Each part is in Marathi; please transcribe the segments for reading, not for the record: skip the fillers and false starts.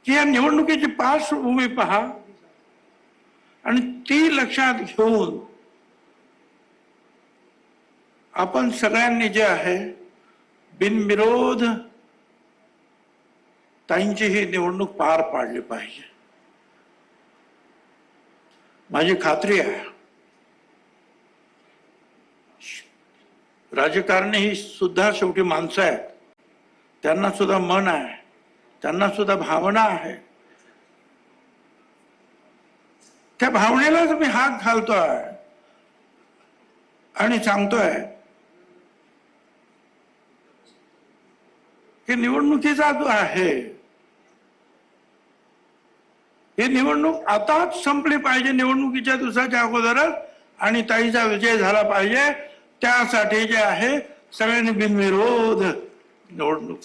की या निवडणुकीची पार्श्वभूमी पहा आणि ती लक्षात घेऊन आपण सगळ्यांनी जे आहे बिनविरोध ताईंची ही निवडणूक पार पाडली पाहिजे. माझी खात्री आहे राजकारणी ही सुद्धा शेवटी माणसं आहेत, त्यांना सुद्धा मन आहे, त्यांना सुद्धा भावना आहे. त्या भावनेलाच मी हात घालतोय आणि सांगतोय की निवडणुकीचा जो आहे ही निवडणूक आताच संपली पाहिजे, निवडणुकीच्या दिवसाच्या अगोदरच, आणि ताईचा विजय झाला पाहिजे. त्यासाठी जे आहे सगळ्यांनी बिनविरोध निवडणूक,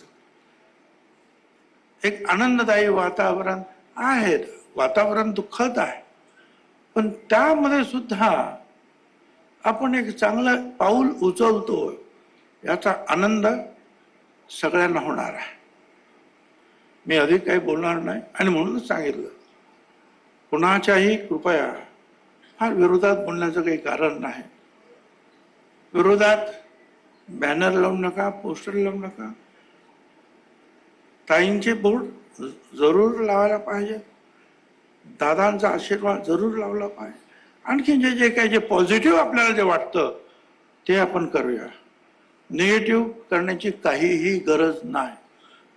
एक आनंददायी वातावरण आहे. वातावरण दुःखद आहे, पण त्यामध्ये सुद्धा आपण एक चांगलं पाऊल उचलतो याचा आनंद सगळ्यांना होणार आहे. मी अधिक काही बोलणार नाही आणि म्हणूनच सांगितलं कुणाच्याही कृपया फार विरोधात बोलण्याचं काही कारण नाही. विरोधात बॅनर लावू नका, पोस्टर लावू नका. ताईंचे बोर्ड जरूर लावायला पाहिजे, दादांचा आशीर्वाद जरूर लावला पाहिजे. आणखी जे जे काही जे पॉझिटिव्ह आपल्याला जे वाटतं ते आपण करूया. निगेटिव्ह करण्याची काहीही गरज नाही.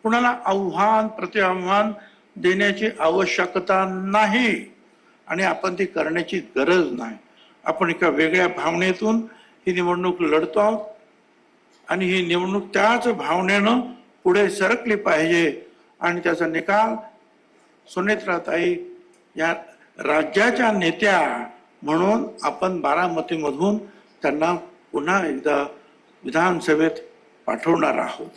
कुणाला आव्हान प्रत्याव्हान देण्याची आवश्यकता नाही आणि आपण ती करण्याची गरज नाही. आपण एका वेगळ्या भावनेतून ही निवडणूक लढतो आहोत आणि ही निवडणूक त्याच भावनेनं पुढे सरकली पाहिजे आणि त्याचा निकाल सुनेत्राताई या राज्याच्या नेत्या म्हणून आपण बारामतीमधून त्यांना पुन्हा एकदा विधानसभेत पाठवणार आहोत.